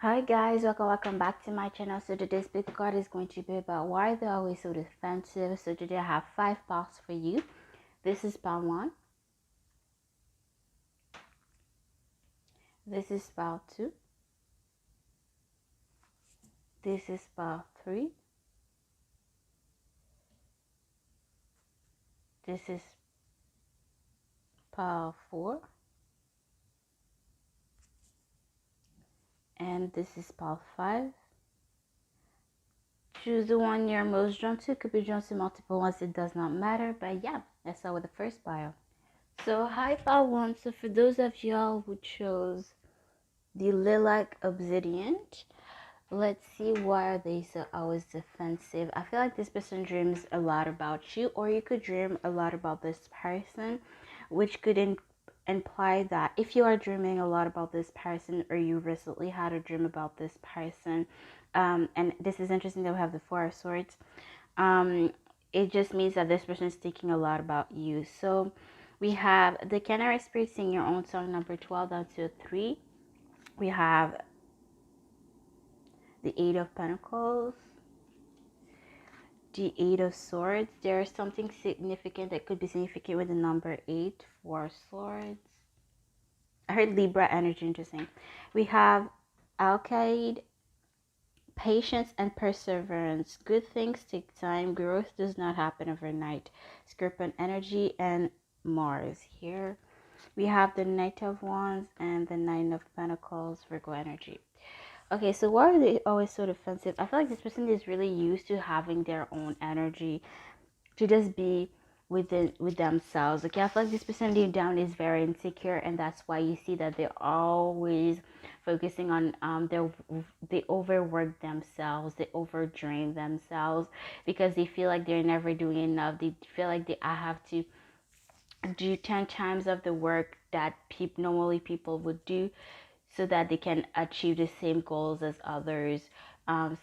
Hi guys, welcome back to my channel. So today's big card is going to be about why they're always so defensive. So today I have 5 piles for you. This is pile 1. This is pile 2. This is pile 3. This is pile 4. And this is pile 5. Choose the one you're most drawn to. Could be drawn to multiple ones, it does not matter. But yeah, let's start with the first pile. So hi pile 1. So for those of y'all who chose the Lilac Obsidian, let's see, why are they so always defensive? I feel like this person dreams a lot about you, or you could dream a lot about this person, which could imply that if you are dreaming a lot about this person, or you recently had a dream about this person, and this is interesting that we have the Four of Swords, it just means that this person is thinking a lot about you. So we have the Canary Spirit, sing your own song, number 12 down to 3. We have the Eight of Pentacles, the Eight of Swords. There is something significant that could be significant with the number 8, Four Swords. I heard Libra energy, interesting. We have Alkaid, patience and perseverance. Good things take time. Growth does not happen overnight. Scorpion energy and Mars here. We have the Knight of Wands and the Nine of Pentacles, Virgo energy. Okay, so why are they always so defensive? I feel like this person is really used to having their own energy, to just be with themselves. Okay, I feel like this person deep down is very insecure, and that's why you see that they're always focusing on they overwork themselves, they overdrain themselves, because they feel like they're never doing enough. They feel like I have to do 10 times of the work that normally people would do, so that they can achieve the same goals as others,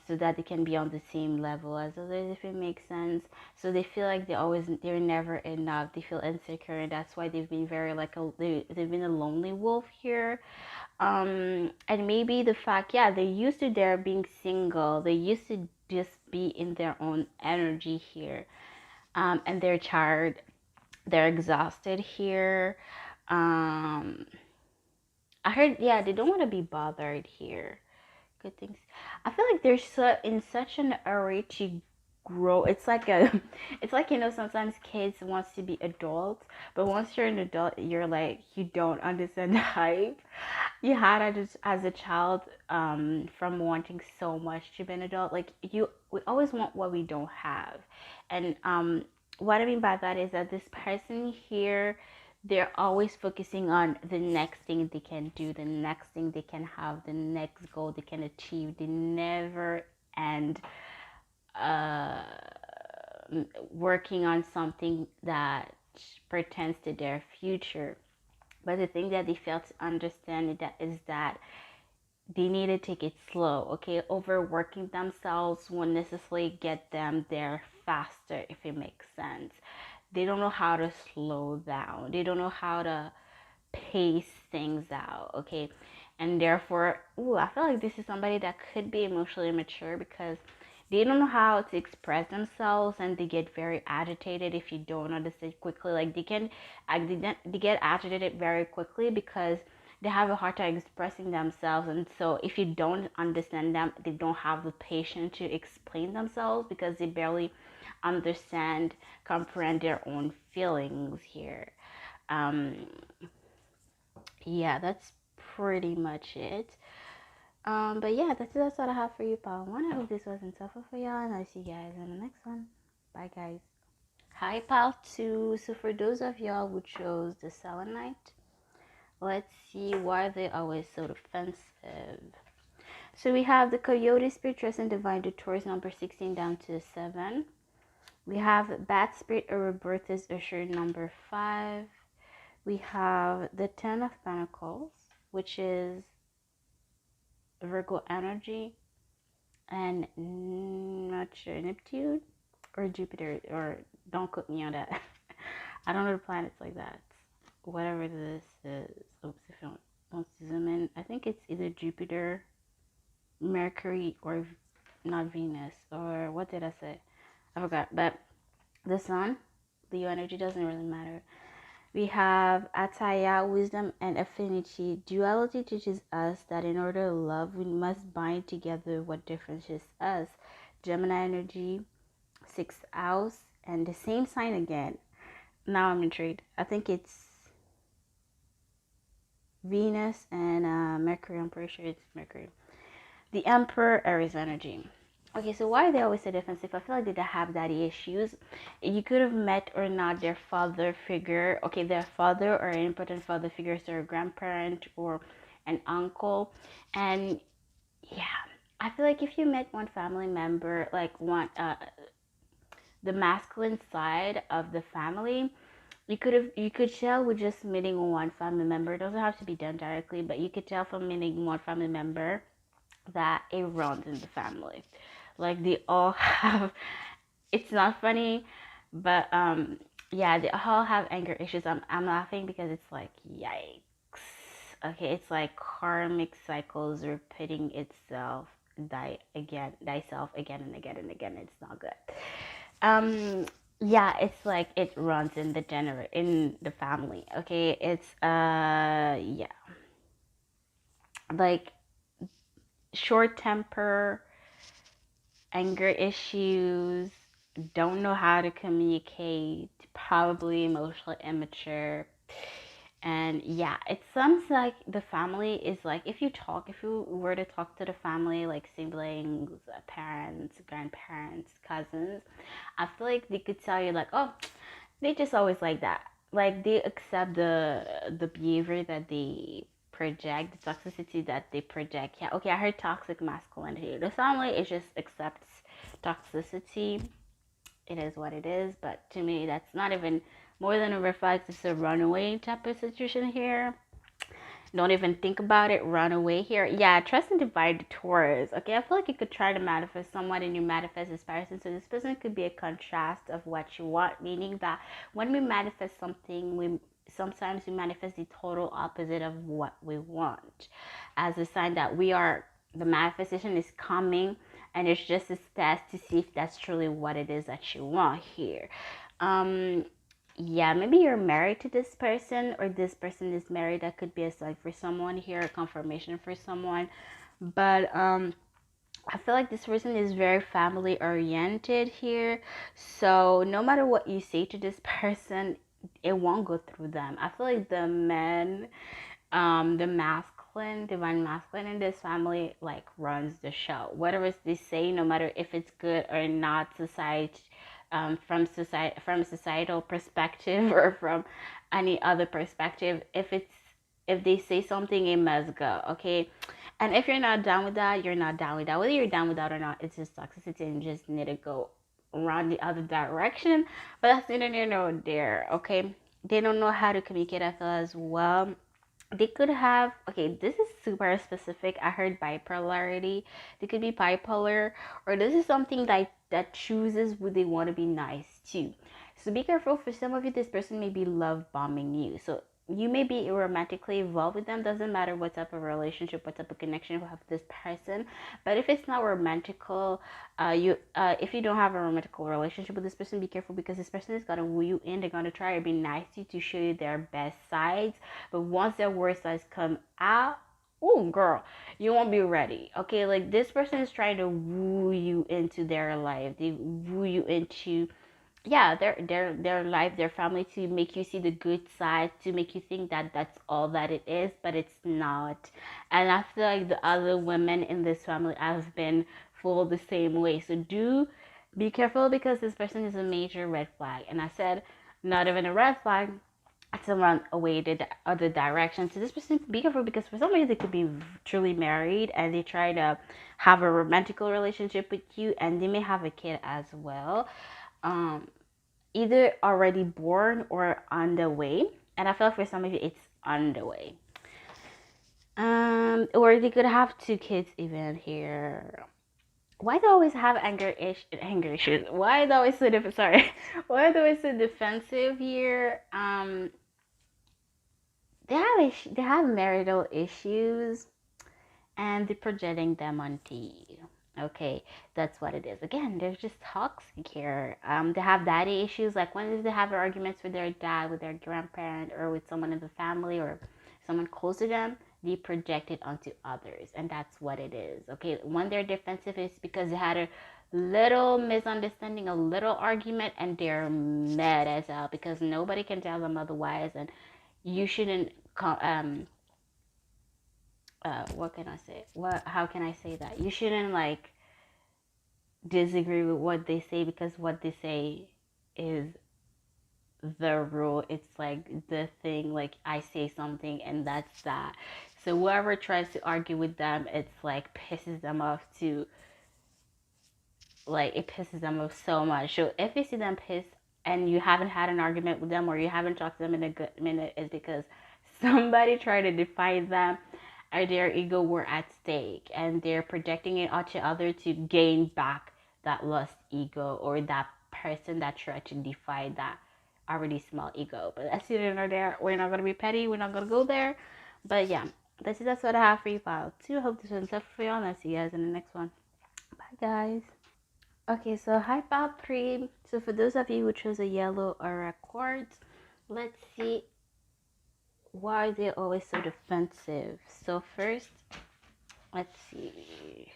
so that they can be on the same level as others, if it makes sense. So they feel like they're never enough. They feel insecure, and that's why they've been very like they've been a lonely wolf here. And maybe the fact, yeah, they used to their being single, they used to just be in their own energy here, and they're tired, they're exhausted here. I heard, yeah, they don't want to be bothered here. Good things. I feel like they're in such an hurry to grow. It's like it's like, sometimes kids wants to be adults, but once you're an adult, you're like, you don't understand the hype you had as a child, from wanting so much to be an adult. Like, we always want what we don't have, and what I mean by that is that this person here, they're always focusing on the next thing they can do, the next thing they can have, the next goal they can achieve. They never end uh, working on something that pertains to their future. But the thing that they fail to understand is that they need to take it slow. Okay, overworking themselves won't necessarily get them there faster, if it makes sense. They don't know how to slow down, they don't know how to pace things out. Okay, and therefore, I feel like this is somebody that could be emotionally mature, because they don't know how to express themselves, and they get very agitated if you don't understand quickly. Like, they get agitated very quickly because they have a hard time expressing themselves, and so if you don't understand them, they don't have the patience to explain themselves, because they barely comprehend their own feelings here. um yeah, that's pretty much it. But yeah, that's what I have for you, Pal One. I hope this wasn't tougher for y'all, and I'll see you guys in the next one. Bye, guys. Hi, Pal 2. So for those of y'all who chose the Selenite, let's see why they always so defensive. So we have the Coyote Spirit, Trust and Divine Detours, number 16 down to 7. We have Bat Spirit, or Rebirth is Assured, number 5. We have the Ten of Pentacles, which is Virgo energy, and not sure, Neptune or Jupiter, or don't quote me on that. I don't know the planets like that. Whatever this is. Oops, if you want to zoom in, I think it's either Jupiter Mercury, or not Venus, or what did I say? I forgot. But the sun, Leo energy, doesn't really matter. We have Ataya, wisdom and affinity. Duality teaches us that in order to love, we must bind together what differentiates us. Gemini energy, sixth house, and the same sign again. Now I'm intrigued. I think it's Venus and Mercury. I'm pretty sure it's Mercury. The Emperor, Aries energy. Okay, so why are they always so defensive? I feel like they have daddy issues. You could have met or not their father figure. Okay, their father or an important father figure, so a grandparent or an uncle. And yeah, I feel like if you met one family member, like one the masculine side of the family, you could tell with just meeting one family member. It doesn't have to be done directly, but you could tell from meeting one family member that it runs in the family. Like they all have, it's not funny, but yeah, they all have anger issues. I'm laughing because it's like yikes. Okay, it's like karmic cycles repeating itself, thyself again and again and again. It's not good. Um yeah, it's like it runs in the family. Okay, it's yeah, like short temper, anger issues, don't know how to communicate, probably emotionally immature. And yeah, it sounds like the family is like, if you were to talk to the family, like siblings, parents, grandparents, cousins, I feel like they could tell you like, oh, they just always like that. Like they accept the behavior that they project, the toxicity that they project. Yeah, okay, I heard toxic masculinity. The family it just accepts toxicity. It is what it is, but to me that's not even more than a red flag. It's a runaway type of situation here. Don't even think about it. Run away here. Yeah, trust and divide Taurus. Okay, I feel like you could try to manifest someone and you manifest this person. So this person could be a contrast of what you want, meaning that when we manifest something, we sometimes we manifest the total opposite of what we want, as a sign that we are the manifestation is coming, and it's just a test to see if that's truly what it is that you want here. Um, yeah, maybe you're married to this person or this person is married. That could be a sign for someone here, a confirmation for someone. But I feel like this person is very family oriented here. So no matter what you say to this person, it won't go through them. I feel like the men, the masculine, divine masculine in this family like runs the show. Whatever they say, no matter if it's good or not, society, from societal perspective or from any other perspective, if they say something, it must go. Okay, and if you're not down with that, you're not down with that. Whether you're down with that or not, it's just toxicity and you just need to go around the other direction. But that's neither near nor there. Okay, they don't know how to communicate. I feel as well. They could have, okay, this is super specific. I heard bipolarity. They could be bipolar, or this is something that chooses who they want to be nice to. So be careful. For some of you, this person may be love bombing you. So you may be romantically involved with them. Doesn't matter what type of relationship, what type of connection you have with this person. But if it's not romantical, you if you don't have a romantical relationship with this person, be careful, because this person is gonna woo you in. They're gonna try to be nice to you, to show you their best sides. But once their worst sides come out, oh girl, you won't be ready. Okay, like this person is trying to woo you into their life. They woo you into, yeah, their life, their family, to make you see the good side, to make you think that that's all that it is, but it's not. And I feel like the other women in this family have been fooled the same way. So do be careful, because this person is a major red flag. And I said not even a red flag, to run away the other direction. So this person, be careful, because for some reason they could be truly married and they try to have a romantical relationship with you, and they may have a kid as well. um Either already born or on the way. And I feel like for some of you it's on the way. Or they could have two kids even here. Why do they always have anger issues? Why are they always so sorry? Why are they always so defensive here? They have marital issues, and they're projecting them onto you. Okay, that's what it is. Again, they're just toxic here. They have daddy issues. Like when they have arguments with their dad, with their grandparent, or with someone in the family, or someone close to them, they project it onto others, and that's what it is. Okay, when they're defensive, it's because they had a little misunderstanding, a little argument, and they're mad as hell because nobody can tell them otherwise, and you shouldn't what can I say? How can I say that? You shouldn't like disagree with what they say because what they say is the rule. It's like the thing, like I say something and that's that. So whoever tries to argue with them, it's like pisses them off to like it pisses them off so much. So if you see them pissed and you haven't had an argument with them or you haven't talked to them in a good minute, it's because somebody tried to defy them or their ego were at stake and they're projecting it onto other to gain back that lost ego or that person that tried to defy that already small ego. But that's neither nor there. We're not gonna be petty. We're not gonna go there. But yeah, that's what I have for you, pile two. Hope this was helpful for y'all, and I'll see you guys in the next one. Bye, guys. Okay, so hi, pile three. So for those of you who chose a yellow or a quartz, let's see why they're always so defensive. So first, let's see.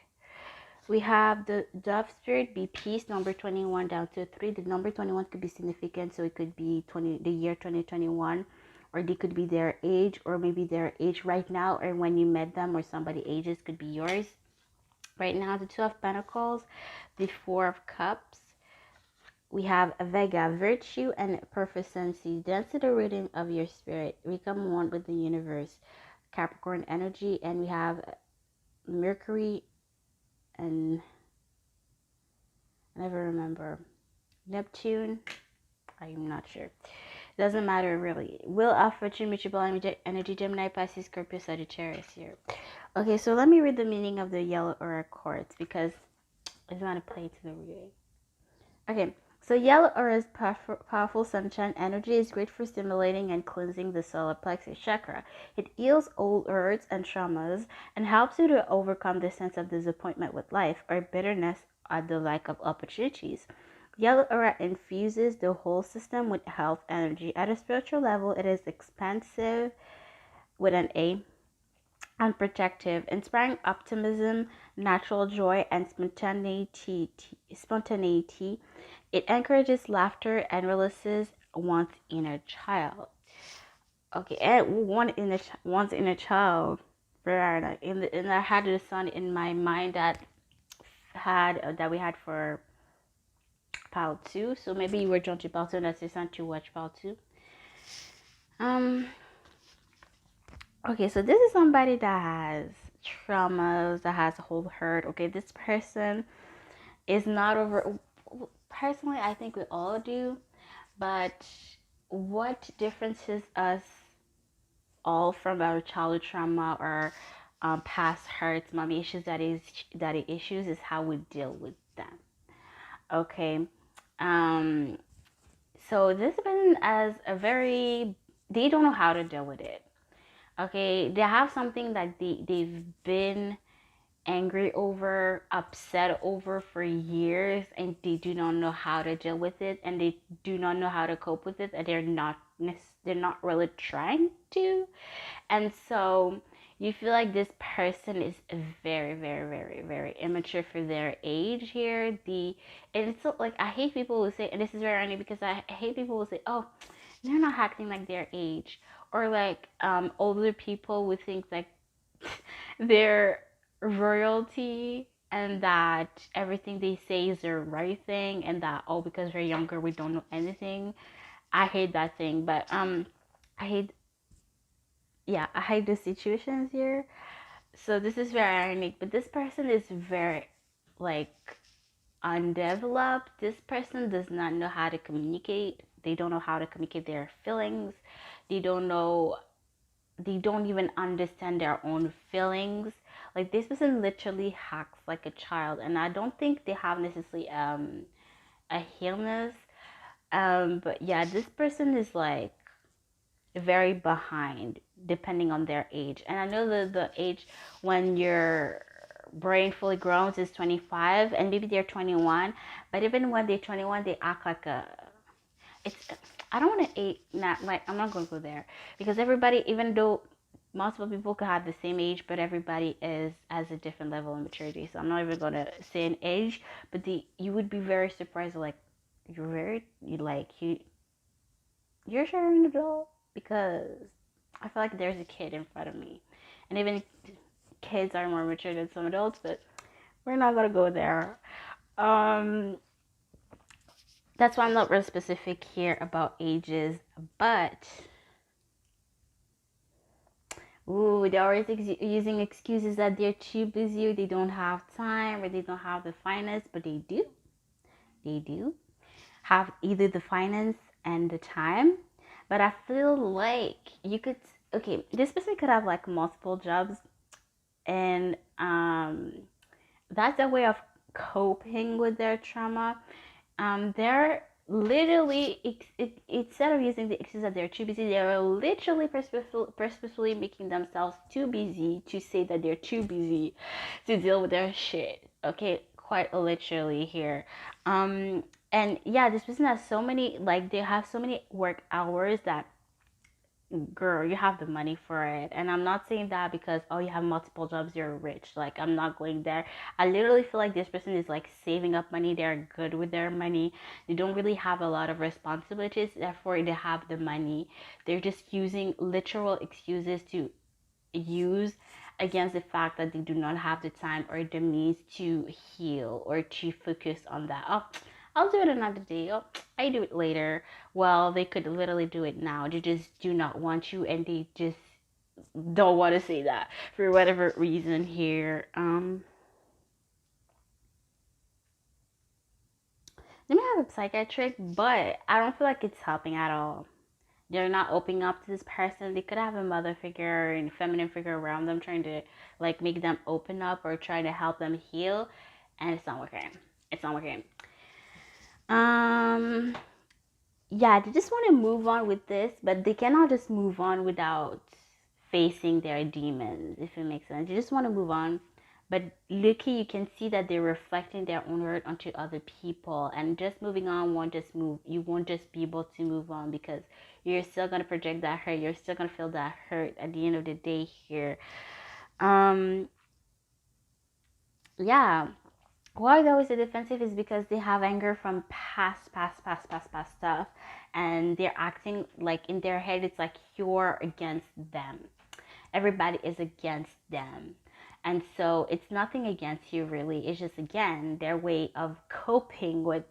We have the Dove Spirit be peace, number 21 down to 3. The number 21 could be significant, so it could be the year 2021, or they could be their age, or maybe their age right now, or when you met them, or somebody ages could be yours. Right now, the Two of Pentacles, the Four of Cups. We have Vega, virtue and proficiency. Dance to the rhythm of your spirit. Become one with the universe. Capricorn energy, and we have Mercury and I never remember. Neptune. I'm not sure. Doesn't matter really. Wheel of Fortune, Mutual Energy, Gemini, Pisces, Scorpio, Sagittarius here. Okay, so let me read the meaning of the yellow aura quartz because I just want to play to the reading. Okay, so yellow aura's powerful sunshine energy is great for stimulating and cleansing the solar plexus chakra. It heals old hurts and traumas and helps you to overcome the sense of disappointment with life or bitterness at the lack of opportunities. Yellow aura infuses the whole system with health energy. At a spiritual level, it is expansive with an A and protective, inspiring optimism, natural joy, and spontaneity. It encourages laughter and releases one's inner child. Okay, and one's inner child. Praena. And I had the sun in my mind that we had for Pal 2. So maybe you were drawn to Pal 2 and that's the sun to watch Pal 2. Okay, so this is somebody that has traumas, that has a whole hurt. Okay, this person is not over. Personally, I think we all do, but what differences us all from our childhood trauma or past hurts, mommy issues, daddy issues, is how we deal with them. Okay, so this person has they don't know how to deal with it. Okay, they have something that they've been angry over, upset over for years, and they do not know how to deal with it, and they do not know how to cope with it, and they're not really trying to. And so you feel like this person is very, very, very, very immature for their age here. And it's so, like I hate people who say, and this is very ironic because I hate people who say, oh, they're not acting like their age, or like older people would think like they're royalty and that everything they say is the right thing, and that because we're younger we don't know anything. I hate that thing, but I hate I hate the situations here. So this is very ironic, but this person is very like undeveloped. This person does not know how to communicate. They don't know how to communicate their feelings. They don't even understand their own feelings. Like this person literally acts like a child, and I don't think they have necessarily a illness. But yeah, this person is like very behind depending on their age. And I know that the age when your brain fully grown is 25 and maybe they're 21, but even when they're 21 they act like a, it's, I don't want to eat, not like, I'm not going to go there because everybody, even though multiple people could have the same age, but everybody is as a different level of maturity. So I'm not even going to say an age, but you would be very surprised, like, you're sharing an adult, because I feel like there's a kid in front of me, and even kids are more mature than some adults, but we're not gonna go there. Um, that's why I'm not real specific here about ages, but ooh, they're always using excuses that they're too busy, or they don't have time, or they don't have the finance, but they do. They do have either the finance and the time, but I feel like you could, okay, this person could have like multiple jobs, and that's a way of coping with their trauma. They're literally instead of using the excuse that they're too busy, they're literally purposefully making themselves too busy to say that they're too busy to deal with their shit. Okay, quite literally here. um and yeah, this person has so many, like, they have so many work hours that, girl, you have the money for it. And I'm not saying that because, oh, you have multiple jobs, you're rich. Like, I'm not going there. I literally feel like this person is like saving up money. They're good with their money. They don't really have a lot of responsibilities, therefore they have the money. They're just using literal excuses to use against the fact that they do not have the time or the means to heal or to focus on that. Oh, I'll do it another day. Oh, I do it later. Well, they could literally do it now. They just do not want you, and they just don't want to say that for whatever reason here. They may have a psychiatric, but I don't feel like it's helping at all. They're not opening up to this person. They could have a mother figure and feminine figure around them trying to like make them open up or trying to help them heal, and it's not working. It's not working. Um yeah, they just want to move on with this, but they cannot just move on without facing their demons, if it makes sense. They just want to move on, but lucky, you can see that they're reflecting their own hurt onto other people, and just moving on won't just move. You won't just be able to move on because you're still gonna project that hurt. You're still gonna feel that hurt at the end of the day here. Um, yeah. Why they're always so defensive is because they have anger from past stuff, and they're acting like in their head it's like you're against them. Everybody is against them. And so it's nothing against you really. It's just, again, their way of coping with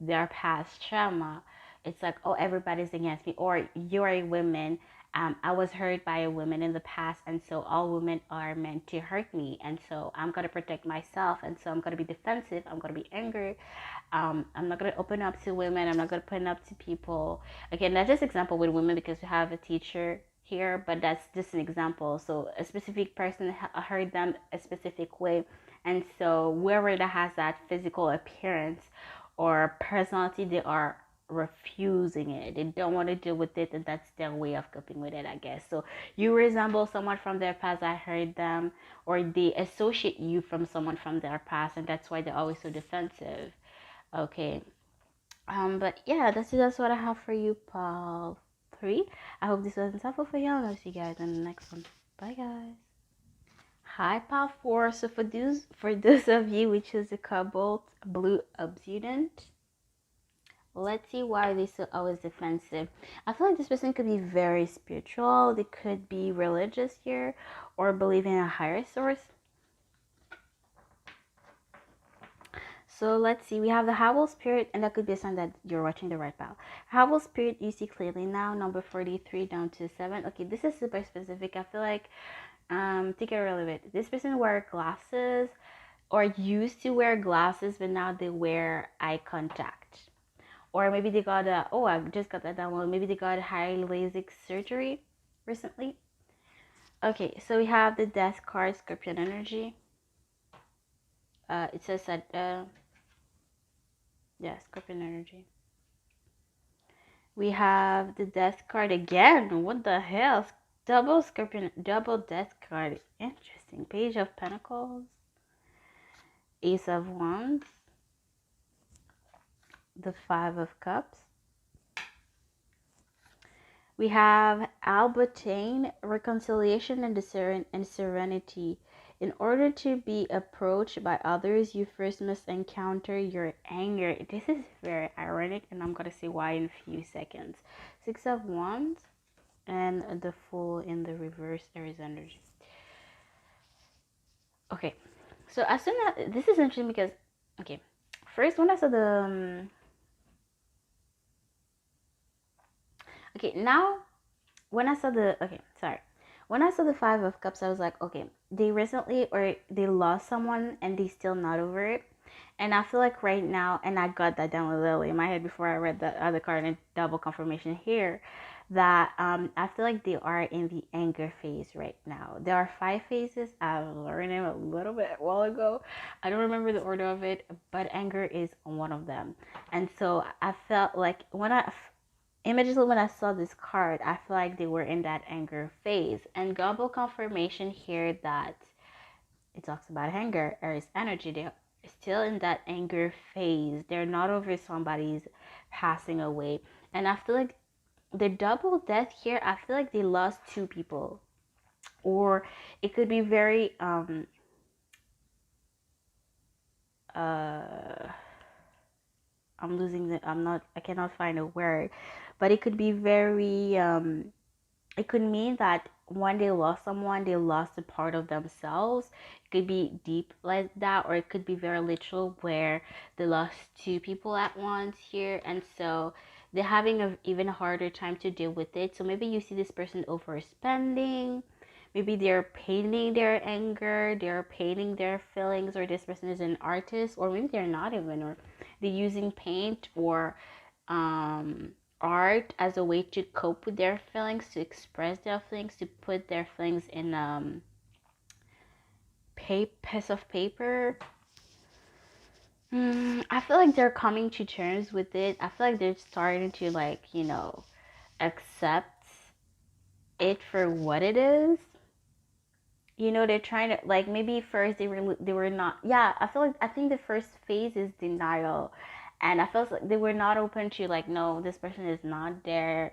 their past trauma. It's like, oh, everybody's against me, or you're a woman. I was hurt by a woman in the past, and so all women are meant to hurt me, and so I'm gonna protect myself, and so I'm gonna be defensive. I'm gonna be angry. I'm not gonna open up to women. I'm not gonna open up to people. Again, that's just example with women because we have a teacher here, but that's just an example. So a specific person heard them a specific way, and so whoever that has that physical appearance or personality, they are refusing it. They don't want to deal with it, and that's their way of coping with it, I guess. So you resemble someone from their past that heard them, or they associate you from someone from their past, and that's why they're always so defensive. Okay. But yeah, that's what I have for you, Paul 3. I hope this was insightful for you, and I'll see you guys in the next one. Bye, guys. Hi, Paul 4. So for those of you who choose the Cobolt Blue Obsidian, let's see why they're so always defensive. I feel like this person could be very spiritual. They could be religious here, or believe in a higher source. So let's see, we have the Howl Spirit, and that could be a sign that you're watching the right pal. Howl Spirit, you see clearly now, number 43 down to 7. Okay, this is super specific. I feel like, take it really bit. This person wear glasses, or used to wear glasses, but now they wear eye contact. Or maybe they got I just got that download. Maybe they got high LASIK surgery recently. Okay, so we have the Death card, Scorpion Energy. It says that, yeah, Scorpion Energy. We have the death card again. What the hell? Double scorpion, double death card. Interesting. Page of Pentacles, Ace of Wands, the Five of Cups. We have Albertine, reconciliation and serenity. In order to be approached by others, you first must encounter your anger. This is very ironic, and I'm going to say why in a few seconds. Six of Wands and the Fool in the reverse. There is energy. Okay, so as soon as this is interesting because, okay, first when I saw the okay, now when I saw the when I saw the Five of Cups, I was like, okay, they recently or they lost someone and they still not over it. And I feel like right now, and I got that down literally in my head before I read the other card and double confirmation here, that I feel like they are in the anger phase right now. There are 5 phases. I learned them a little bit a while ago. I don't remember the order of it, but anger is one of them. And so I felt like immediately when I saw this card, I feel like they were in that anger phase. And double confirmation here that it talks about anger or its energy. They're still in that anger phase. They're not over somebody's passing away. And I feel like the double death here, I feel like they lost 2 people. Or it could be very I cannot find a word, but it could be very it could mean that when they lost someone, they lost a part of themselves. It could be deep like that, or it could be very literal where they lost 2 people at once here, and so they're having an even harder time to deal with it. So maybe you see this person overspending. Maybe they're painting their anger, they're painting their feelings, or this person is an artist, or maybe they're not even, or they're using paint or art as a way to cope with their feelings, to express their feelings, to put their feelings in piece of paper. I feel like they're coming to terms with it. I feel like they're starting to accept it for what it is. They're trying to, like, maybe first they were not. Yeah, I think the first phase is denial, and I felt like they were not open to, like, no, this person is not there,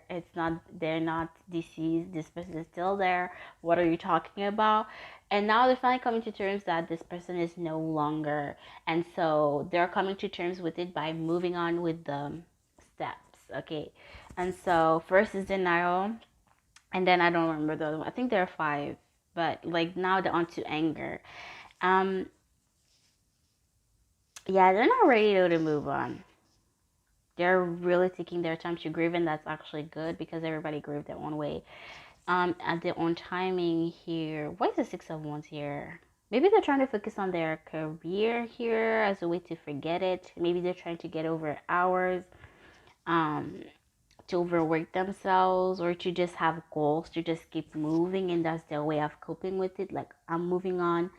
they're not deceased, this person is still there, what are you talking about? And now they're finally coming to terms that this person is no longer, and so they're coming to terms with it by moving on with the steps. Okay, and so first is denial, and then I don't remember the other one. I think there are 5, but like now they're on to anger. Um, yeah, they're not ready to move on. They're really taking their time to grieve, and that's actually good because everybody grieved their own way. At their own timing here. Why is the 6 of Wands here? Maybe they're trying to focus on their career here as a way to forget it. Maybe they're trying to get over hours. To overwork themselves, or to just have goals to just keep moving, and that's their way of coping with it. Like, I'm moving on,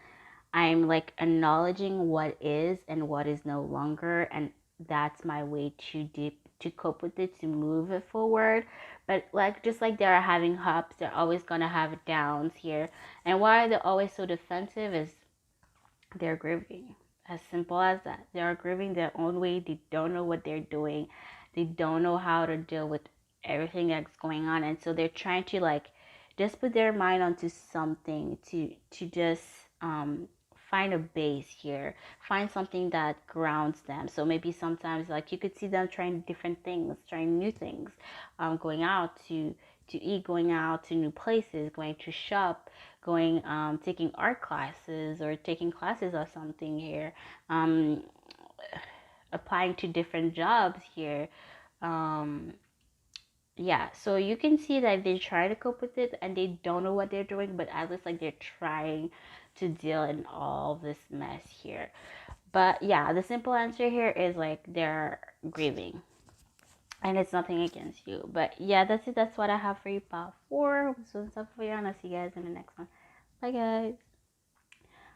I'm like acknowledging what is and what is no longer, and that's my way to cope with it, to move it forward. But like, just like they're having ups, they're always gonna have downs here. And why they're always so defensive is they're grieving. As simple as that. They are grieving their own way. They don't know what they're doing. They don't know how to deal with everything that's going on. And so they're trying to, like, just put their mind onto something to just find a base here. Find something that grounds them. So maybe sometimes, like, you could see them trying different things, trying new things, going out to eat, going out to new places, going to shop, going taking art classes or taking classes or something here, applying to different jobs here. Yeah, so you can see that they try to cope with it and they don't know what they're doing, but at least, like, they're trying to deal in all this mess here. But yeah, the simple answer here is, like, they're grieving, and it's nothing against you. But yeah, that's it. That's what I have for you, part 4. This was stuff for you, and I'll see you guys in the next one. Bye, guys.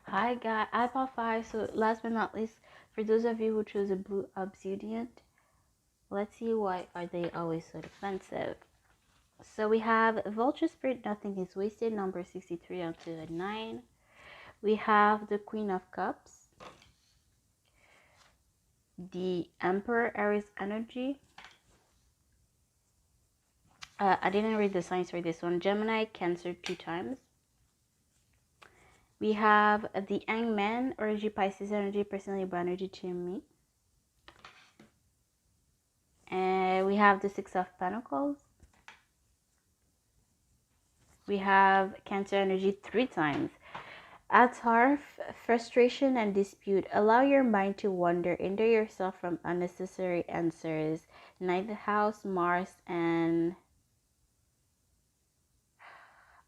Hi, guys. I part 5. So last but not least, for those of you who chose a blue obsidian, let's see why are they always so defensive. So we have Vulture Spirit, nothing is wasted, number 63 onto the 9. We have the Queen of Cups, the Emperor Aries energy. I didn't read the signs for this one. Gemini, Cancer 2 times. We have the Hangman, Orgy Pisces energy, personally energy to me. And we have the Six of Pentacles. We have Cancer energy 3 times. At heart, frustration and dispute. Allow your mind to wander into yourself from unnecessary answers. Ninth house, Mars, and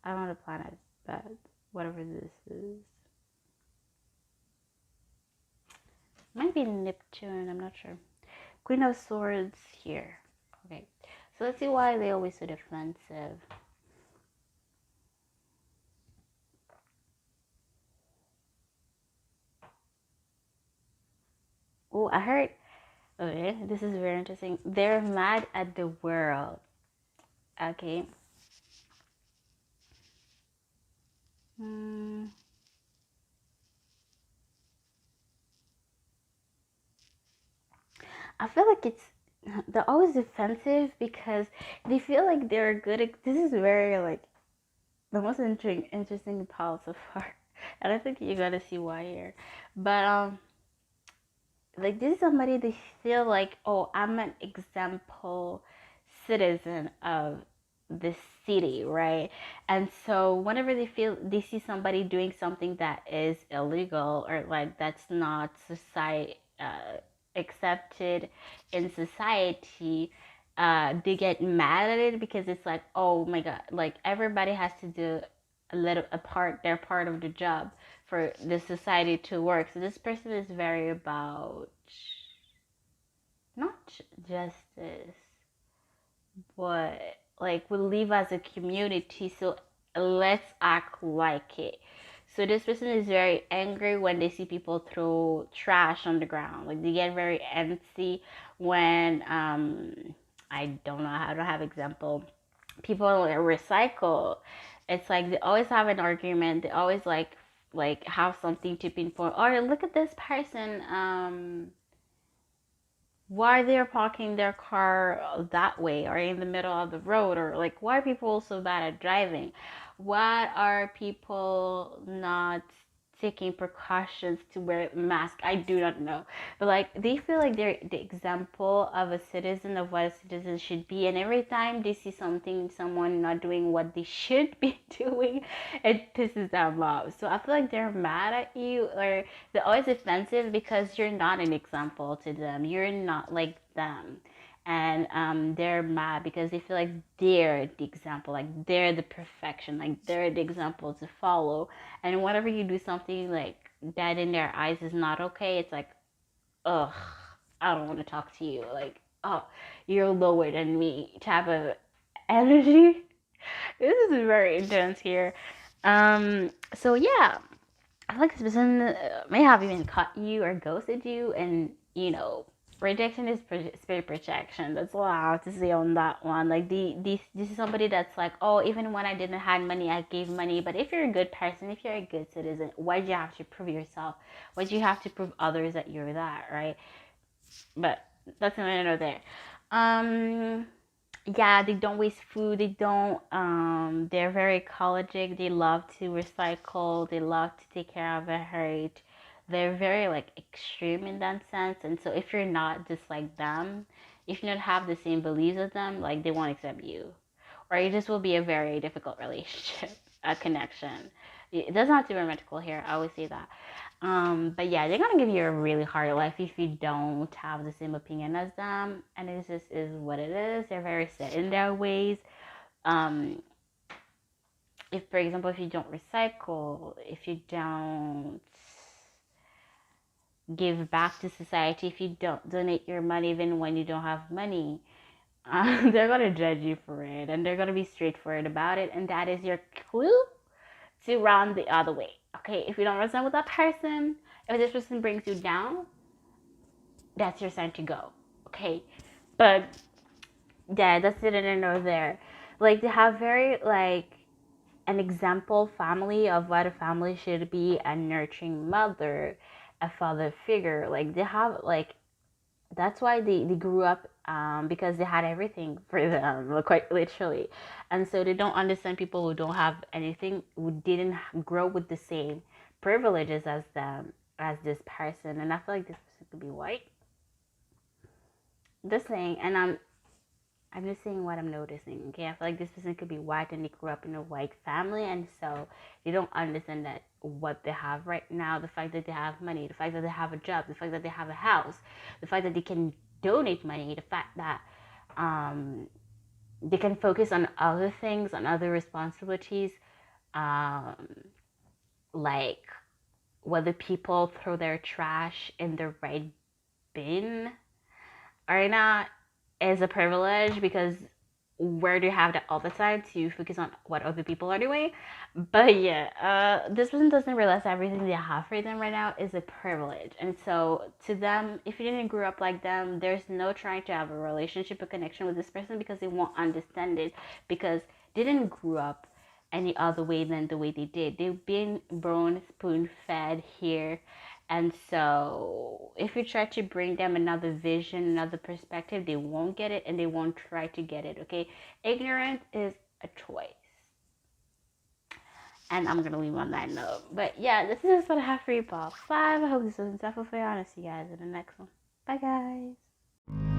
I don't know the planets, but whatever this is. Might be Neptune, I'm not sure. Queen of Swords here. Okay, so let's see why they always so defensive. Oh, I heard. Okay, this is very interesting. They're mad at the world. Okay. I feel like they're always defensive because they feel like they're good at, this is very like the most interesting pile so far. And I think you gotta see why here. But like this is somebody they feel like, oh, I'm an example citizen of this city, right? And so whenever they see somebody doing something that is illegal or like that's not society accepted in society, they get mad at it because it's like, oh my god, like everybody has to do their part of the job for the society to work. So this person is very about not justice, but like we live as a community, so let's act like it. So this person is very angry when they see people throw trash on the ground. Like they get very antsy when I don't know, I don't have example. People recycle. It's like they always have an argument. They always like have something to pinpoint. Or look at this person. Why they're parking their car that way or in the middle of the road, or like why are people so bad at driving, why are people not taking precautions to wear a mask. I do not know, but like they feel like they're the example of a citizen of what a citizen should be, and every time they see someone not doing what they should be doing, it pisses them off. So I feel like they're mad at you, or they're always offensive because you're not an example to them, you're not like them. And they're mad because they feel like they're the example, like they're the perfection, like they're the example to follow. And whenever you do something like that in their eyes is not okay, it's like, ugh, I don't want to talk to you. Like, oh, you're lower than me type of energy. This is very intense here. So yeah, I feel like this person may have even cut you or ghosted you, and rejection is spirit projection. That's all I have to say on that one. Like this is somebody that's like, oh, even when I didn't have money, I gave money. But if you're a good person, if you're a good citizen, why do you have to prove yourself? Why do you have to prove others that you're that, right? But that's another there. Yeah, they don't waste food. They don't they're very ecologic. They love to recycle. They love to take care of the earth. They're very like extreme in that sense. And so if you're not just like them, if you don't have the same beliefs as them, like they won't accept you, or it just will be a very difficult relationship, a connection. It doesn't have to be romantical here, I always say that. But yeah, they're gonna give you a really hard life if you don't have the same opinion as them, and it just is what it is. They're very set in their ways. If, for example, if you don't recycle, if you don't give back to society, if you don't donate your money even when you don't have money, they're gonna judge you for it, and they're gonna be straightforward about it, and that is your clue to run the other way. Okay, if you don't resonate with that person, if this person brings you down, that's your sign to go. Okay, But yeah, that's neither here nor there. Like they have very like an example family of what a family should be: a nurturing mother, a father figure. Like they have like that's why they grew up, because they had everything for them, quite literally. And so they don't understand people who don't have anything, who didn't grow with the same privileges as them, as this person. And I feel like this person could be white. This thing, and I'm just saying what I'm noticing, okay? I feel like this person could be white and they grew up in a white family, and so they don't understand that what they have right now, the fact that they have money, the fact that they have a job, the fact that they have a house, the fact that they can donate money, the fact that they can focus on other things, on other responsibilities, um, like whether people throw their trash in the right bin or not is a privilege, because where do you have that all the time to focus on what other people are doing? But yeah, this person doesn't realize everything they have for them right now is a privilege. And so to them, if you didn't grow up like them, there's no trying to have a relationship or connection with this person, because they won't understand it, because they didn't grow up any other way than the way they did. They've been born spoon fed here. And so, if you try to bring them another vision, another perspective, they won't get it and they won't try to get it, okay? Ignorance is a choice. And I'm going to leave on that note. But yeah, this is what I have for you, Paul 5. I hope this was insightful for you. I'll see you guys in the next one. Bye, guys.